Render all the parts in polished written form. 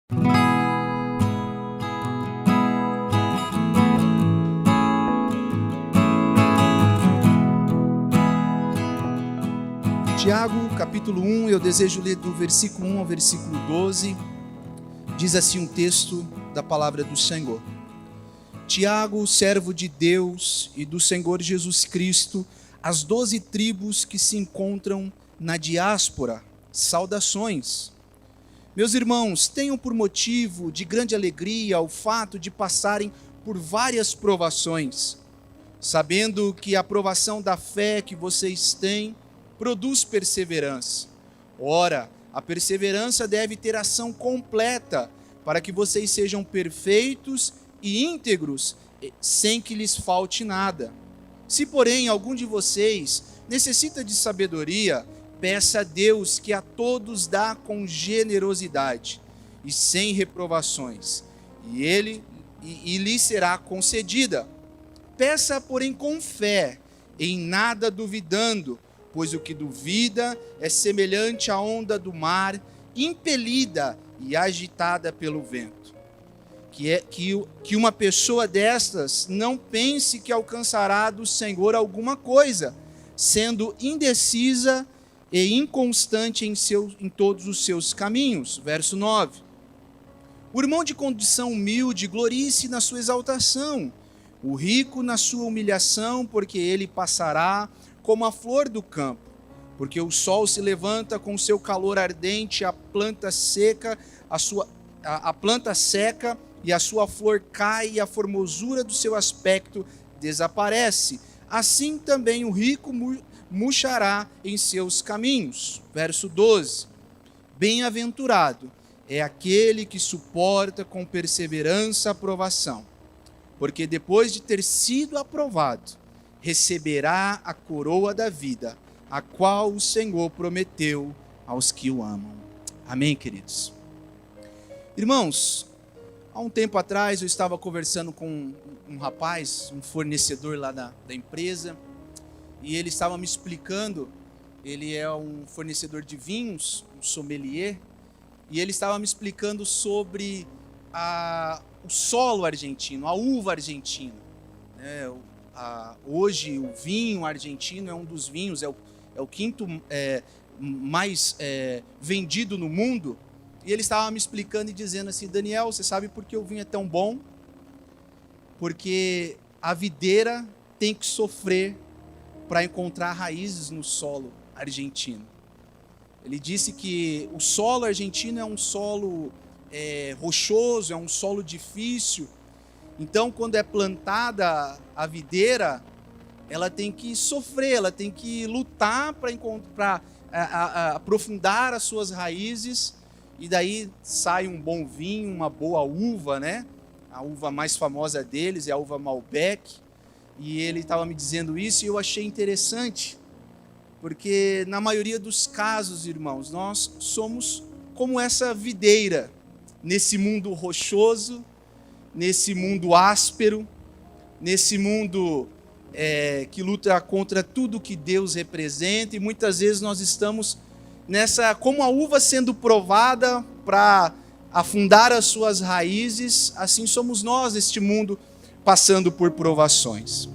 Tiago, capítulo 1, eu desejo ler do versículo 1 ao versículo 12. Diz assim um texto da palavra do Senhor. Tiago, servo de Deus e do Senhor Jesus Cristo, as 12 tribos que se encontram na diáspora, saudações. Meus irmãos, tenham por motivo de grande alegria o fato de passarem por várias provações, sabendo que a provação da fé que vocês têm produz perseverança. Ora, a perseverança deve ter ação completa, para que vocês sejam perfeitos e íntegros, sem que lhes falte nada. Se, porém, algum de vocês necessita de sabedoria, peça a Deus, que a todos dá com generosidade e sem reprovações, e lhe será concedida. Peça, porém, com fé, em nada duvidando, pois o que duvida é semelhante à onda do mar, impelida e agitada pelo vento. Que uma pessoa destas não pense que alcançará do Senhor alguma coisa, sendo indecisa e inconstante em todos os seus caminhos. Verso 9. O irmão de condição humilde glorie-se na sua exaltação, o rico na sua humilhação, porque ele passará como a flor do campo, porque o sol se levanta com seu calor ardente, a planta seca e a sua flor cai e a formosura do seu aspecto desaparece. Assim também o rico murchará em seus caminhos. Verso 12. Bem-aventurado é aquele que suporta com perseverança a provação, porque depois de ter sido aprovado, receberá a coroa da vida, a qual o Senhor prometeu aos que o amam. Amém, queridos? Irmãos, há um tempo atrás eu estava conversando com um rapaz, um fornecedor lá da empresa, e ele estava me explicando, ele é um fornecedor de vinhos, um sommelier, e ele estava me explicando sobre o solo argentino, a uva argentina, né? Hoje o vinho argentino é um dos vinhos, é o quinto mais vendido no mundo. E ele estava me explicando e dizendo assim: Daniel, você sabe por que o vinho é tão bom? Porque a videira tem que sofrer para encontrar raízes no solo argentino. Ele disse que o solo argentino é um solo rochoso, é um solo difícil. Então, quando é plantada a videira, ela tem que sofrer, ela tem que lutar para aprofundar as suas raízes, e daí sai um bom vinho, uma boa uva, né? A uva mais famosa deles é a uva Malbec, e ele estava me dizendo isso e eu achei interessante, porque na maioria dos casos, irmãos, nós somos como essa videira, nesse mundo rochoso, nesse mundo áspero, nesse mundo que luta contra tudo que Deus representa, e muitas vezes nós estamos nessa, como a uva sendo provada para afundar as suas raízes, assim somos nós neste mundo passando por provações.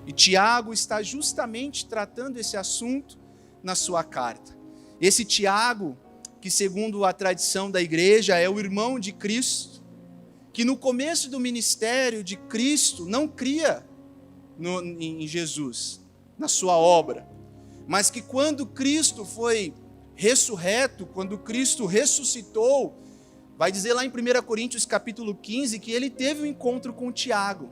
E Tiago está justamente tratando esse assunto na sua carta. Esse Tiago, que segundo a tradição da igreja é o irmão de Cristo, que no começo do ministério de Cristo não cria em Jesus, na sua obra, mas que quando Cristo foi ressurreto, quando Cristo ressuscitou, vai dizer lá em 1 Coríntios capítulo 15, que ele teve um encontro com Tiago.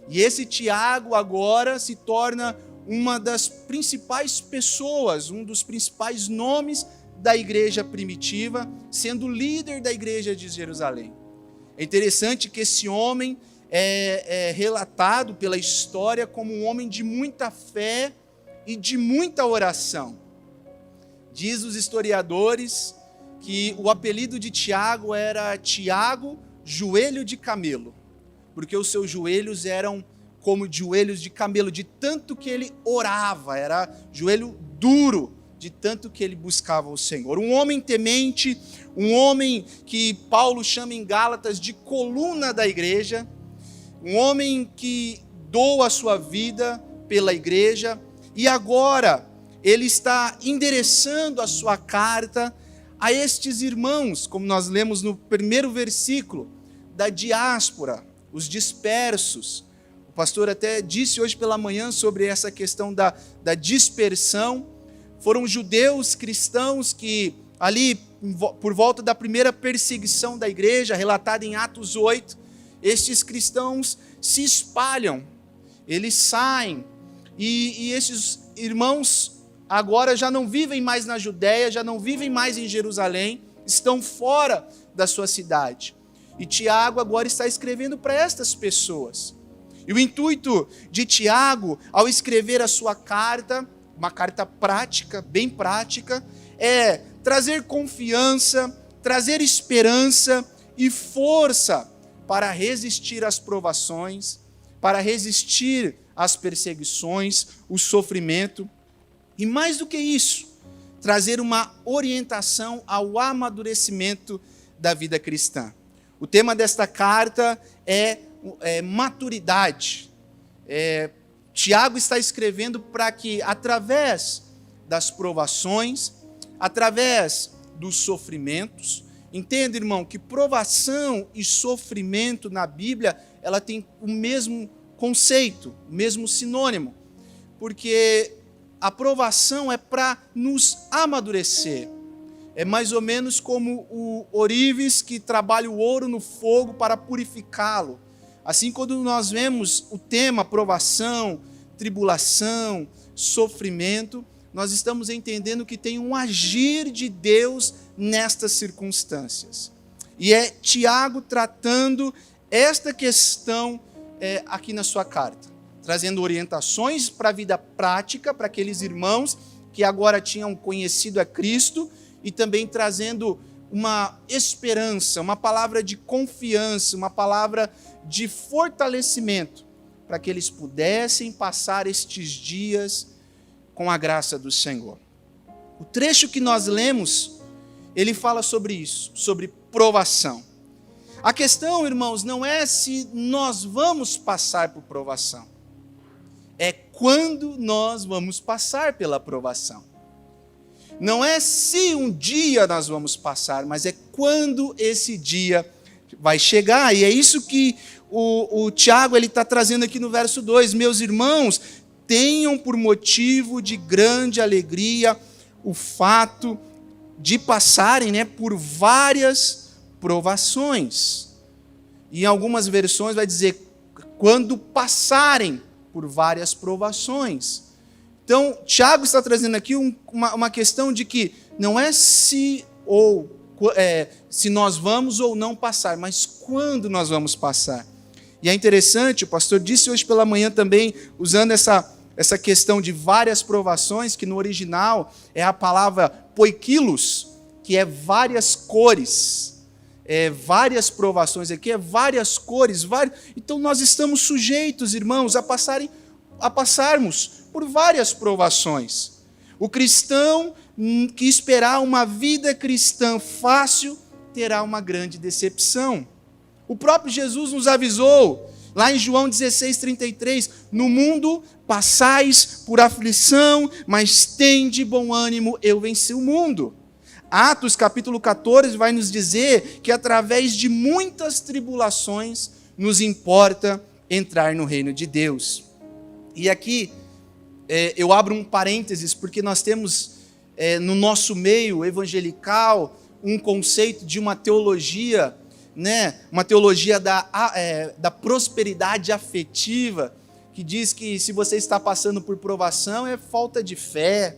E esse Tiago agora se torna uma das principais pessoas, um dos principais nomes da igreja primitiva, sendo líder da igreja de Jerusalém. É interessante que esse homem é relatado pela história como um homem de muita fé e de muita oração. Diz os historiadores que o apelido de Tiago era Tiago, joelho de camelo, porque os seus joelhos eram como joelhos de camelo, de tanto que ele orava, era joelho duro, de tanto que ele buscava o Senhor. Um homem temente, um homem que Paulo chama em Gálatas de coluna da igreja, um homem que doa a sua vida pela igreja, e agora ele está endereçando a sua carta a estes irmãos, como nós lemos no primeiro versículo, da diáspora, os dispersos. O pastor até disse hoje pela manhã sobre essa questão da dispersão. Foram judeus cristãos que ali, por volta da primeira perseguição da igreja, relatada em Atos 8, estes cristãos se espalham, eles saem, e esses irmãos agora já não vivem mais na Judéia, já não vivem mais em Jerusalém, estão fora da sua cidade. E Tiago agora está escrevendo para estas pessoas. E o intuito de Tiago, ao escrever a sua carta, uma carta prática, bem prática, é trazer confiança, trazer esperança e força para resistir às provações, para resistir às perseguições, o sofrimento. E mais do que isso, trazer uma orientação ao amadurecimento da vida cristã. O tema desta carta é maturidade. Tiago está escrevendo para que, através das provações, através dos sofrimentos, entenda, irmão, que provação e sofrimento na Bíblia, ela tem o mesmo conceito, o mesmo sinônimo, porque a provação é para nos amadurecer. É mais ou menos como o ourives que trabalha o ouro no fogo para purificá-lo. Assim, quando nós vemos o tema provação, tribulação, sofrimento, nós estamos entendendo que tem um agir de Deus nestas circunstâncias. E é Tiago tratando esta questão aqui na sua carta, trazendo orientações para a vida prática, para aqueles irmãos que agora tinham conhecido a Cristo, e também trazendo uma esperança, uma palavra de confiança, uma palavra de fortalecimento, para que eles pudessem passar estes dias com a graça do Senhor. O trecho que nós lemos, ele fala sobre isso, sobre provação. A questão, irmãos, não é se nós vamos passar por provação, é quando nós vamos passar pela provação. Não é se um dia nós vamos passar, mas é quando esse dia vai chegar. E é isso que o Tiago está trazendo aqui no verso 2. Meus irmãos, tenham por motivo de grande alegria o fato de passarem, por várias provações. E em algumas versões vai dizer, quando passarem por várias provações. Então, Tiago está trazendo aqui uma questão de que não é se nós vamos ou não passar, mas quando nós vamos passar. E é interessante, o pastor disse hoje pela manhã também, usando essa questão de várias provações, que no original é a palavra poikilos, que é várias cores, várias provações aqui, várias cores. Então nós estamos sujeitos, irmãos, a passarmos por várias provações. O cristão que esperar uma vida cristã fácil terá uma grande decepção. O próprio Jesus nos avisou, lá em João 16:33, no mundo passais por aflição, mas tende bom ânimo, eu venci o mundo. Atos capítulo 14 vai nos dizer que através de muitas tribulações nos importa entrar no reino de Deus. E aqui eu abro um parênteses, porque nós temos no nosso meio evangelical um conceito de uma teologia, uma teologia da prosperidade afetiva, que diz que se você está passando por provação é falta de fé,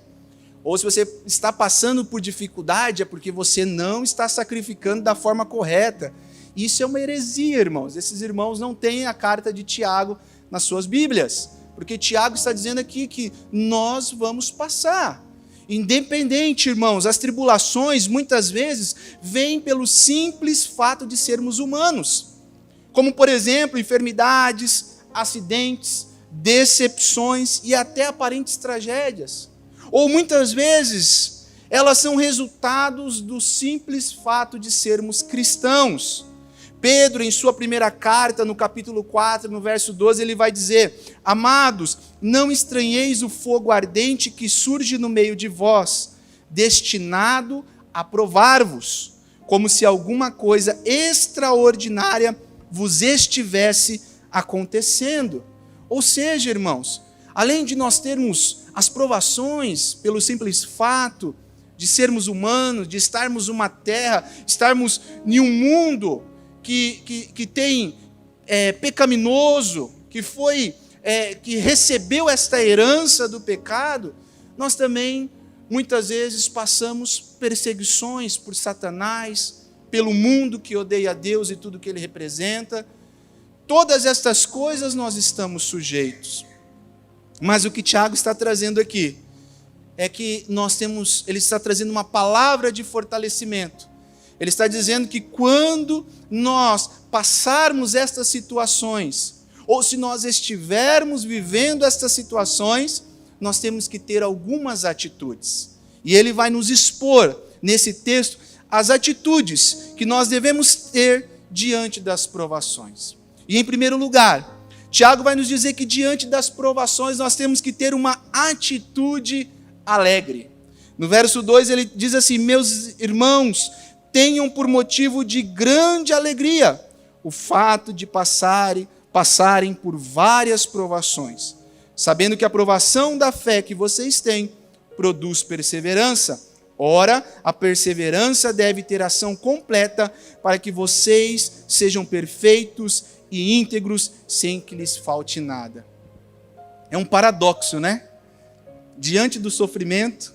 ou se você está passando por dificuldade é porque você não está sacrificando da forma correta. Isso é uma heresia, irmãos. Esses irmãos não têm a carta de Tiago nas suas Bíblias, porque Tiago está dizendo aqui que nós vamos passar. Independente, irmãos, as tribulações muitas vezes vêm pelo simples fato de sermos humanos. Como, por exemplo, enfermidades, acidentes, decepções e até aparentes tragédias. Ou muitas vezes, elas são resultados do simples fato de sermos cristãos. Pedro, em sua primeira carta, no capítulo 4, no verso 12, ele vai dizer: amados, não estranheis o fogo ardente que surge no meio de vós, destinado a provar-vos, como se alguma coisa extraordinária vos estivesse acontecendo. Ou seja, irmãos, além de nós termos as provações pelo simples fato de sermos humanos, de estarmos numa terra, estarmos em um mundo que tem pecaminoso, que recebeu esta herança do pecado, nós também muitas vezes passamos perseguições por Satanás, pelo mundo que odeia a Deus e tudo que ele representa. Todas estas coisas nós estamos sujeitos. Mas o que Tiago está trazendo aqui é que ele está trazendo uma palavra de fortalecimento. Ele está dizendo que quando nós passarmos estas situações, ou se nós estivermos vivendo estas situações, nós temos que ter algumas atitudes. E ele vai nos expor, nesse texto, as atitudes que nós devemos ter diante das provações. E em primeiro lugar, Tiago vai nos dizer que diante das provações nós temos que ter uma atitude alegre. No verso 2 ele diz assim: meus irmãos, tenham por motivo de grande alegria o fato de passarem por várias provações, sabendo que a provação da fé que vocês têm produz perseverança. Ora, a perseverança deve ter ação completa para que vocês sejam perfeitos e íntegros, sem que lhes falte nada. É um paradoxo, né? Diante do sofrimento,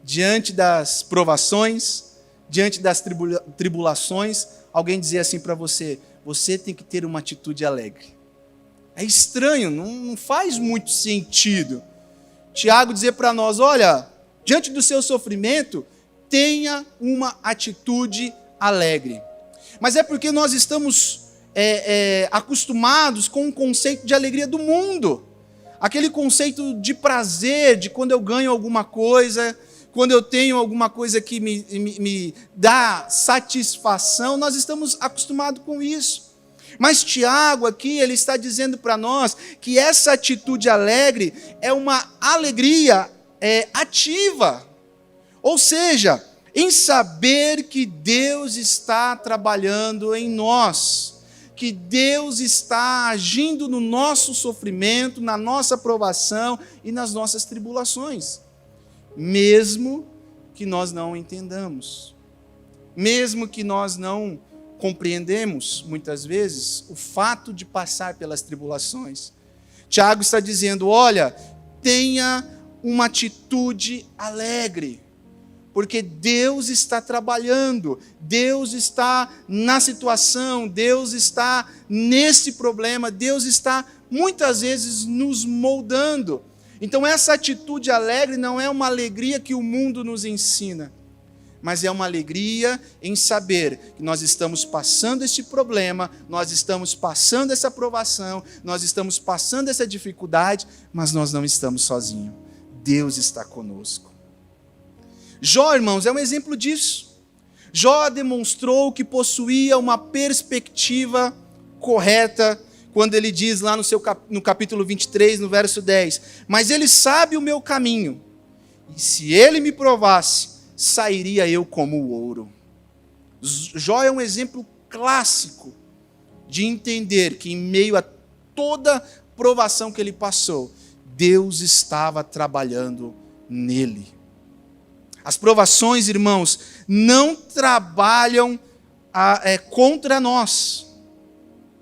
diante das provações, diante das tribulações, alguém dizer assim para você: você tem que ter uma atitude alegre. É estranho, não faz muito sentido. Tiago dizer para nós: olha, diante do seu sofrimento, tenha uma atitude alegre. Mas é porque nós estamos acostumados com o conceito de alegria do mundo. Aquele conceito de prazer, de quando eu ganho alguma coisa, quando eu tenho alguma coisa que me dá satisfação, nós estamos acostumados com isso. Mas Tiago aqui, ele está dizendo para nós que essa atitude alegre é uma alegria ativa. Ou seja, em saber que Deus está trabalhando em nós, que Deus está agindo no nosso sofrimento, na nossa provação e nas nossas tribulações. Mesmo que nós não entendamos, mesmo que nós não compreendemos, muitas vezes, o fato de passar pelas tribulações. Tiago está dizendo: olha, tenha uma atitude alegre, porque Deus está trabalhando, Deus está na situação, Deus está nesse problema, Deus está muitas vezes nos moldando. Então essa atitude alegre não é uma alegria que o mundo nos ensina, mas é uma alegria em saber que nós estamos passando este problema, nós estamos passando essa provação, nós estamos passando essa dificuldade, mas nós não estamos sozinhos. Deus está conosco. Jó, irmãos, é um exemplo disso. Jó demonstrou que possuía uma perspectiva correta, quando ele diz lá no capítulo 23, no verso 10, mas ele sabe o meu caminho, e se ele me provasse, sairia eu como o ouro. Jó é um exemplo clássico de entender que em meio a toda provação que ele passou, Deus estava trabalhando nele. As provações, irmãos, não trabalham contra nós.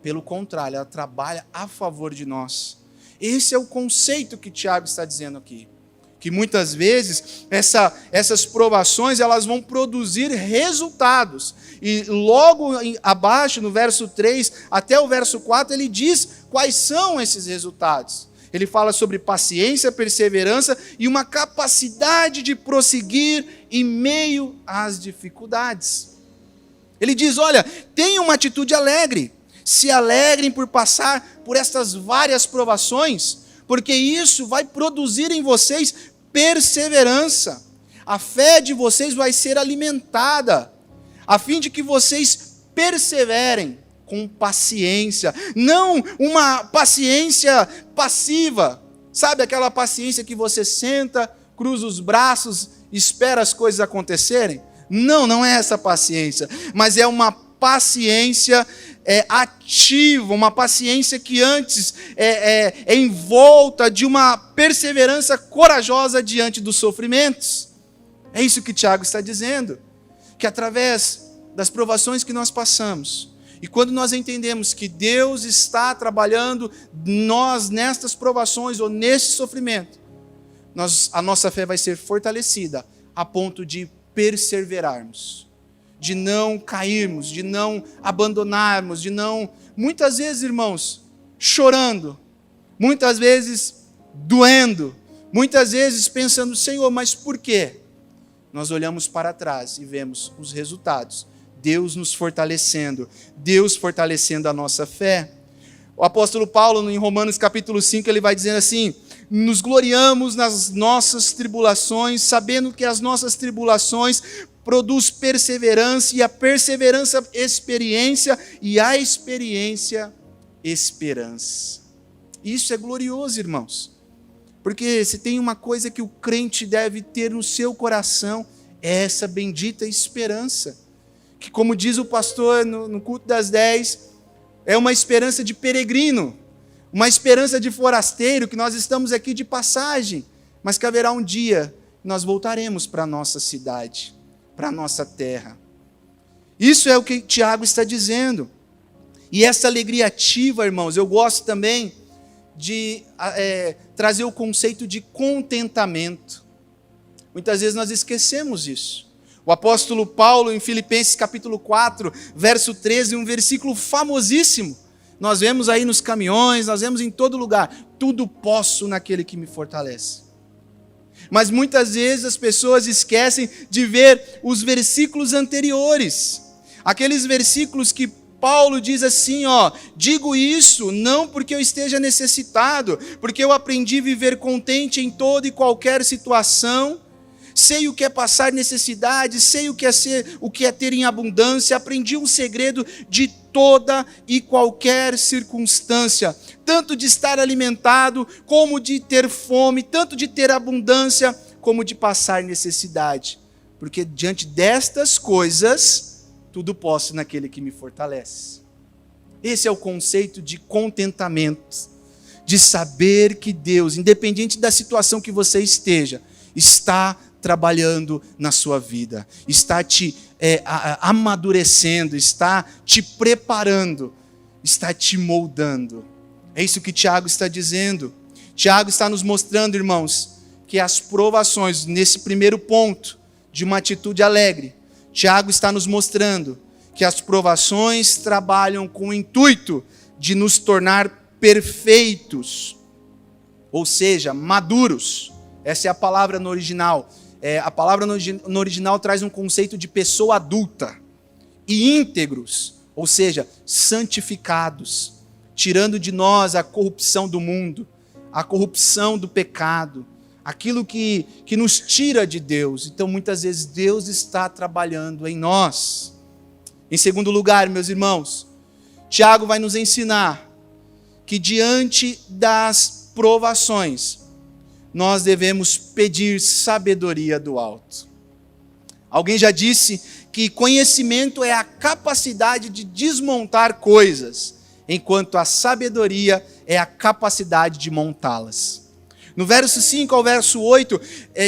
Pelo contrário, ela trabalha a favor de nós. Esse é o conceito que Tiago está dizendo aqui. Que muitas vezes essas provações elas vão produzir resultados. E logo abaixo, no verso 3 até o verso 4, ele diz quais são esses resultados. Ele fala sobre paciência, perseverança e uma capacidade de prosseguir em meio às dificuldades. Ele diz: olha, tenha uma atitude alegre. Se alegrem por passar por estas várias provações, porque isso vai produzir em vocês perseverança. A fé de vocês vai ser alimentada, a fim de que vocês perseverem com paciência, não uma paciência passiva, sabe aquela paciência que você senta, cruza os braços, espera as coisas acontecerem? Não, não é essa paciência, mas é uma paciência ativa, uma paciência que antes é envolta de uma perseverança corajosa diante dos sofrimentos. É isso que Tiago está dizendo, que através das provações que nós passamos, e quando nós entendemos que Deus está trabalhando nós nestas provações ou neste sofrimento, a nossa fé vai ser fortalecida a ponto de perseverarmos, de não cairmos, de não abandonarmos, de não, muitas vezes, irmãos, chorando, muitas vezes doendo, muitas vezes pensando, Senhor, mas por quê? Nós olhamos para trás e vemos os resultados. Deus nos fortalecendo, Deus fortalecendo a nossa fé. O apóstolo Paulo, em Romanos capítulo 5, ele vai dizendo assim: nos gloriamos nas nossas tribulações, sabendo que as nossas tribulações produz perseverança, e a perseverança, experiência, e a experiência, esperança. Isso é glorioso, irmãos, porque se tem uma coisa que o crente deve ter no seu coração, é essa bendita esperança, que, como diz o pastor no culto das 10, é uma esperança de peregrino, uma esperança de forasteiro, que nós estamos aqui de passagem, mas que haverá um dia que nós voltaremos para a nossa cidade, para a nossa terra. Isso é o que Tiago está dizendo. E essa alegria ativa, irmãos, eu gosto também de trazer o conceito de contentamento. Muitas vezes nós esquecemos isso. O apóstolo Paulo, em Filipenses capítulo 4, verso 13, um versículo famosíssimo. Nós vemos aí nos caminhões, nós vemos em todo lugar. Tudo posso naquele que me fortalece. Mas muitas vezes as pessoas esquecem de ver os versículos anteriores. Aqueles versículos que Paulo diz assim, digo isso não porque eu esteja necessitado, porque eu aprendi a viver contente em toda e qualquer situação. Sei o que é passar necessidade, sei o que é ter em abundância, aprendi um segredo de toda e qualquer circunstância, tanto de estar alimentado, como de ter fome, tanto de ter abundância, como de passar necessidade. Porque diante destas coisas, tudo posso naquele que me fortalece. Esse é o conceito de contentamento, de saber que Deus, independente da situação que você esteja, está trabalhando na sua vida, está te amadurecendo, está te preparando, está te moldando. É isso que Tiago está dizendo. Tiago está nos mostrando, irmãos, que as provações, nesse primeiro ponto de uma atitude alegre, Tiago está nos mostrando que as provações trabalham com o intuito de nos tornar perfeitos, ou seja, maduros. Essa é a palavra no original. A palavra no original traz um conceito de pessoa adulta. E íntegros, ou seja, santificados, tirando de nós a corrupção do mundo, a corrupção do pecado, aquilo que nos tira de Deus. Então, muitas vezes, Deus está trabalhando em nós. Em segundo lugar, meus irmãos, Tiago vai nos ensinar que diante das provações, nós devemos pedir sabedoria do alto. Alguém já disse que conhecimento é a capacidade de desmontar coisas, enquanto a sabedoria é a capacidade de montá-las. No verso 5 ao verso 8,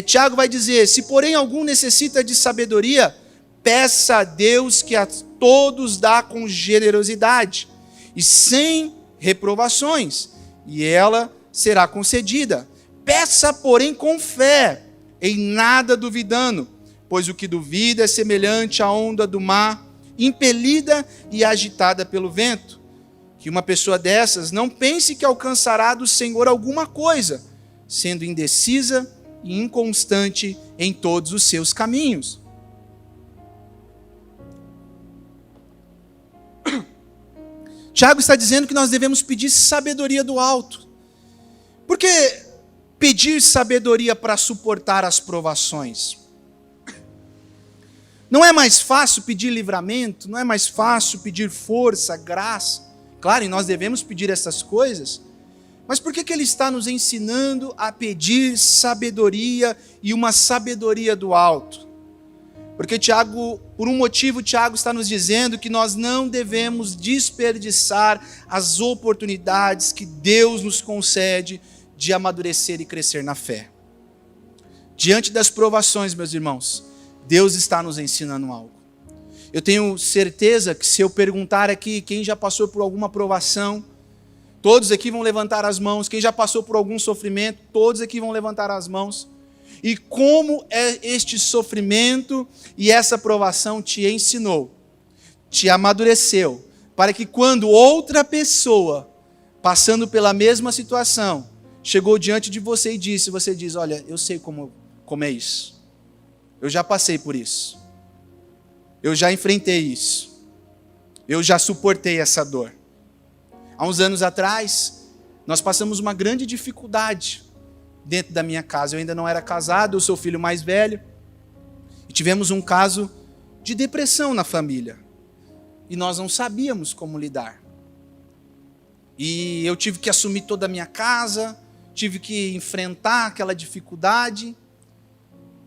Tiago vai dizer: se porém algum necessita de sabedoria, peça a Deus que a todos dá com generosidade e sem reprovações, e ela será concedida. Peça, porém, com fé, em nada duvidando, pois o que duvida é semelhante à onda do mar, impelida e agitada pelo vento. Que uma pessoa dessas não pense que alcançará do Senhor alguma coisa, sendo indecisa e inconstante em todos os seus caminhos. Tiago está dizendo que nós devemos pedir sabedoria do alto. Porque pedir sabedoria para suportar as provações. Não é mais fácil pedir livramento? Não é mais fácil pedir força, graça? Claro, e nós devemos pedir essas coisas. Mas por que ele está nos ensinando a pedir sabedoria e uma sabedoria do alto? Porque Tiago, por um motivo, Tiago está nos dizendo que nós não devemos desperdiçar as oportunidades que Deus nos concede de amadurecer e crescer na fé. Diante das provações, meus irmãos, Deus está nos ensinando algo. Eu tenho certeza que se eu perguntar aqui quem já passou por alguma provação, todos aqui vão levantar as mãos. Quem já passou por algum sofrimento, todos aqui vão levantar as mãos. E como este sofrimento e essa provação te ensinou, te amadureceu, para que quando outra pessoa, passando pela mesma situação, chegou diante de você e disse, você diz, olha, eu sei como é isso. Eu já passei por isso. Eu já enfrentei isso. Eu já suportei essa dor. Há uns anos atrás, nós passamos uma grande dificuldade dentro da minha casa. Eu ainda não era casado, eu sou o filho mais velho. E tivemos um caso de depressão na família. E nós não sabíamos como lidar. E eu tive que assumir toda a minha casa, tive que enfrentar aquela dificuldade.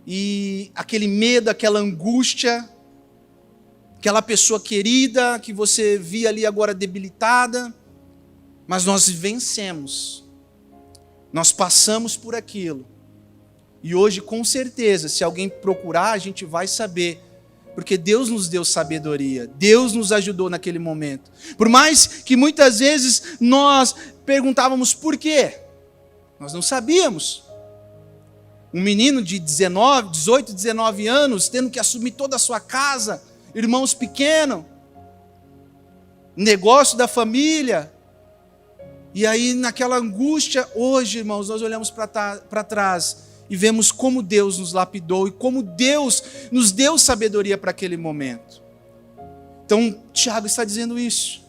E aquele medo, aquela angústia, aquela pessoa querida que você via ali agora debilitada, mas nós vencemos, nós passamos por aquilo, e hoje com certeza, se alguém procurar, a gente vai saber, porque Deus nos deu sabedoria, Deus nos ajudou naquele momento, por mais que muitas vezes nós perguntávamos por quê, nós não sabíamos. Um menino de 18, 19 anos, tendo que assumir toda a sua casa, irmãos pequenos, negócio da família. E aí, naquela angústia, hoje, irmãos, nós olhamos para trás e vemos como Deus nos lapidou e como Deus nos deu sabedoria para aquele momento. Então, Tiago está dizendo isso,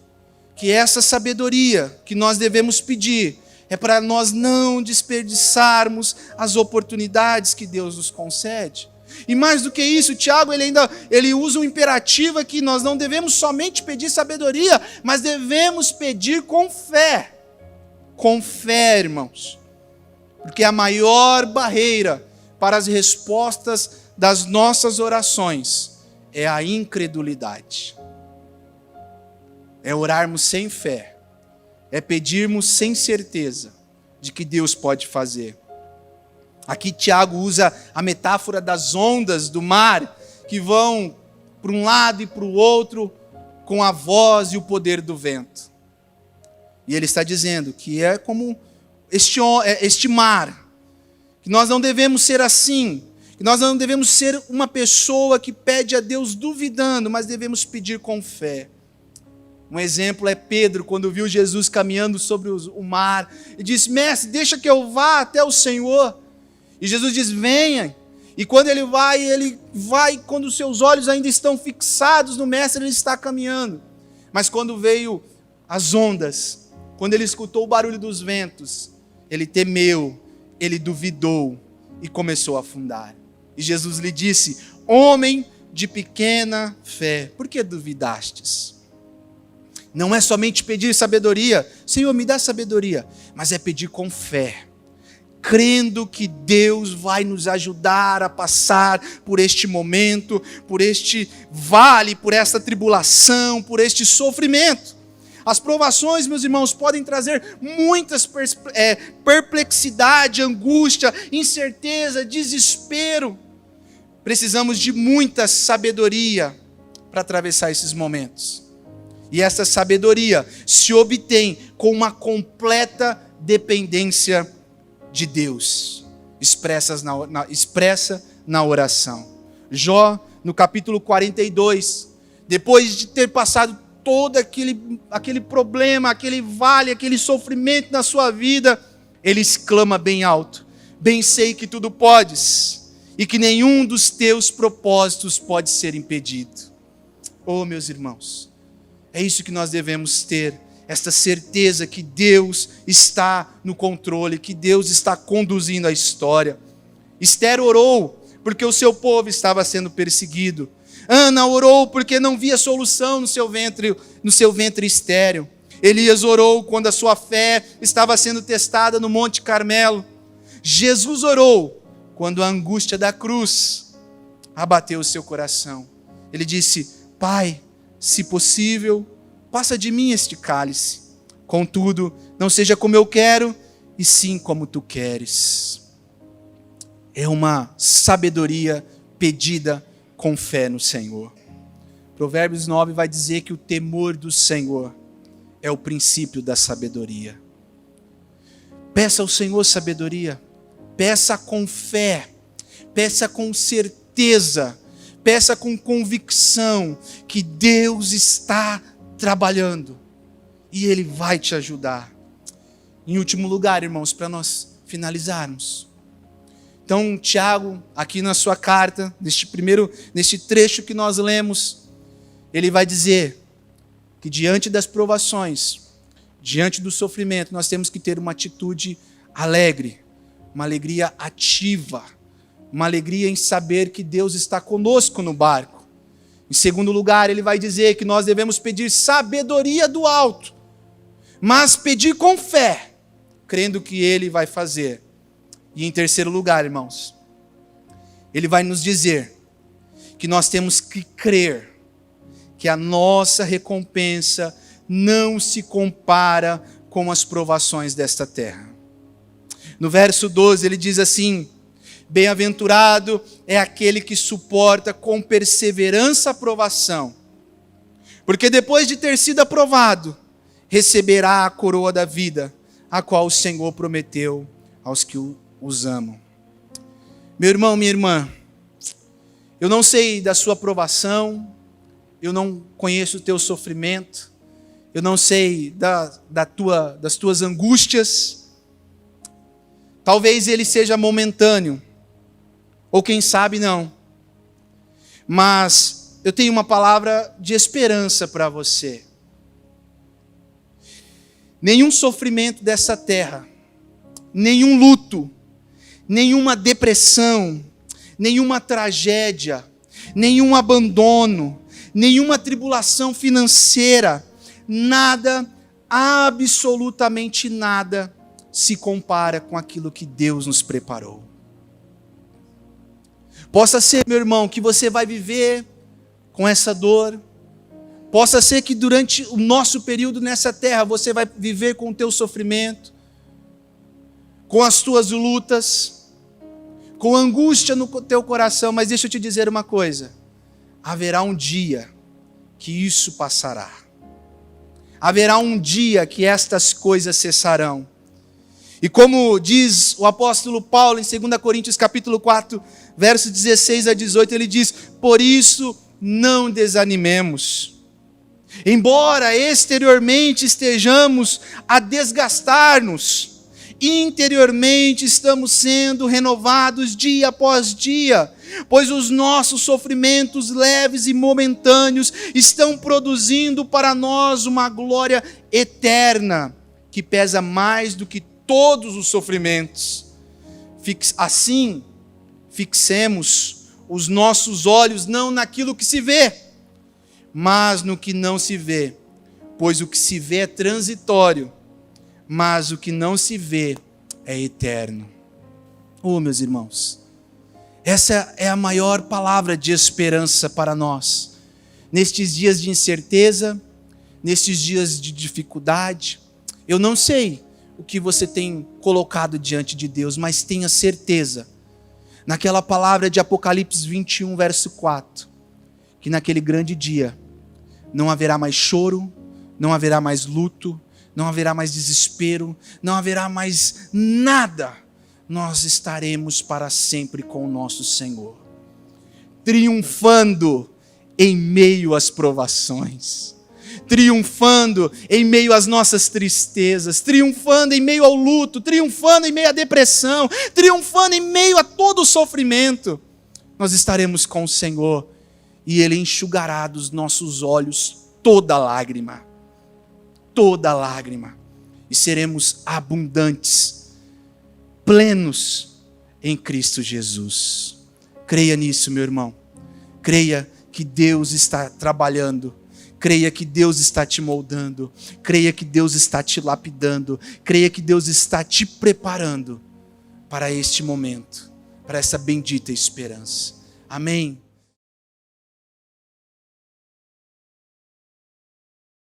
que essa sabedoria que nós devemos pedir é para nós não desperdiçarmos as oportunidades que Deus nos concede. E mais do que isso, Tiago ele usa um imperativo aqui, nós não devemos somente pedir sabedoria, mas devemos pedir com fé. Com fé, irmãos. Porque a maior barreira para as respostas das nossas orações é a incredulidade. É orarmos sem fé. É pedirmos sem certeza de que Deus pode fazer. Aqui Tiago usa a metáfora das ondas do mar, que vão para um lado e para o outro, com a voz e o poder do vento. E ele está dizendo que é como este mar, que nós não devemos ser assim, que nós não devemos ser uma pessoa que pede a Deus duvidando, mas devemos pedir com fé. Um exemplo é Pedro, quando viu Jesus caminhando sobre o mar, e disse, mestre, deixa que eu vá até o Senhor. E Jesus diz, venha. E quando ele vai, quando os seus olhos ainda estão fixados no mestre, ele está caminhando. Mas quando veio as ondas, quando ele escutou o barulho dos ventos, ele temeu, ele duvidou e começou a afundar. E Jesus lhe disse, homem de pequena fé, por que duvidastes? Não é somente pedir sabedoria, Senhor, me dá sabedoria, mas é pedir com fé, crendo que Deus vai nos ajudar a passar por este momento, por este vale, por esta tribulação, por este sofrimento. As provações, meus irmãos, podem trazer muitas perplexidade, angústia, incerteza, desespero. Precisamos de muita sabedoria para atravessar esses momentos. E essa sabedoria se obtém com uma completa dependência de Deus, expressa na oração. Jó, no capítulo 42, depois de ter passado todo aquele problema, aquele vale, aquele sofrimento na sua vida, ele exclama bem alto, bem sei que tudo podes, e que nenhum dos teus propósitos pode ser impedido. Oh, meus irmãos, é isso que nós devemos ter, esta certeza que Deus está no controle, que Deus está conduzindo a história. Esther orou porque o seu povo estava sendo perseguido. Ana orou porque não via solução no seu ventre estéril. Elias orou quando a sua fé estava sendo testada no Monte Carmelo. Jesus orou quando a angústia da cruz abateu o seu coração. Ele disse: Pai, se possível, passa de mim este cálice. Contudo, não seja como eu quero, e sim como tu queres. É uma sabedoria pedida com fé no Senhor. Provérbios 9 vai dizer que o temor do Senhor é o princípio da sabedoria. Peça ao Senhor sabedoria. Peça com fé. Peça com certeza. Peça com convicção que Deus está trabalhando e Ele vai te ajudar. Em último lugar, irmãos, para nós finalizarmos. Então, Tiago, aqui na sua carta, neste trecho que nós lemos, ele vai dizer que diante das provações, diante do sofrimento, nós temos que ter uma atitude alegre, uma alegria ativa, uma alegria em saber que Deus está conosco no barco. Em segundo lugar, ele vai dizer que nós devemos pedir sabedoria do alto, mas pedir com fé, crendo que Ele vai fazer. E em terceiro lugar, irmãos, ele vai nos dizer que nós temos que crer que a nossa recompensa não se compara com as provações desta terra. No verso 12 ele diz assim: bem-aventurado é aquele que suporta com perseverança a provação, porque depois de ter sido aprovado, receberá a coroa da vida, a qual o Senhor prometeu aos que os amam. Meu irmão, minha irmã, eu não sei da sua provação, eu não conheço o teu sofrimento, eu não sei das tuas angústias. Talvez ele seja momentâneo, ou quem sabe não. Mas eu tenho uma palavra de esperança para você. Nenhum sofrimento dessa terra, nenhum luto, nenhuma depressão, nenhuma tragédia, nenhum abandono, nenhuma tribulação financeira, nada, absolutamente nada, se compara com aquilo que Deus nos preparou. Possa ser, meu irmão, que você vai viver com essa dor. Possa ser que durante o nosso período nessa terra você vai viver com o teu sofrimento, com as tuas lutas, com angústia no teu coração. Mas deixa eu te dizer uma coisa: haverá um dia que isso passará. Haverá um dia que estas coisas cessarão. E como diz o apóstolo Paulo em 2 Coríntios capítulo 4, versos 16 a 18, ele diz: por isso não desanimemos. Embora exteriormente estejamos a desgastar-nos, interiormente estamos sendo renovados dia após dia, pois os nossos sofrimentos leves e momentâneos estão produzindo para nós uma glória eterna, que pesa mais do que todos os sofrimentos. Assim, fixemos os nossos olhos não naquilo que se vê, mas no que não se vê, pois o que se vê é transitório, mas o que não se vê é eterno. Oh, meus irmãos, essa é a maior palavra de esperança para nós, nestes dias de incerteza, nestes dias de dificuldade. Eu não sei o que você tem colocado diante de Deus, mas tenha certeza, naquela palavra de Apocalipse 21, verso 4, que naquele grande dia não haverá mais choro, não haverá mais luto, não haverá mais desespero, não haverá mais nada. Nós estaremos para sempre com o nosso Senhor, triunfando em meio às provações, triunfando em meio às nossas tristezas, triunfando em meio ao luto, triunfando em meio à depressão, triunfando em meio a todo o sofrimento. Nós estaremos com o Senhor e Ele enxugará dos nossos olhos toda lágrima. toda lágrima e seremos abundantes, plenos em Cristo Jesus. Creia nisso, meu irmão. Creia que Deus está trabalhando. Creia que Deus está te moldando. Creia que Deus está te lapidando. Creia que Deus está te preparando para este momento, para essa bendita esperança. Amém.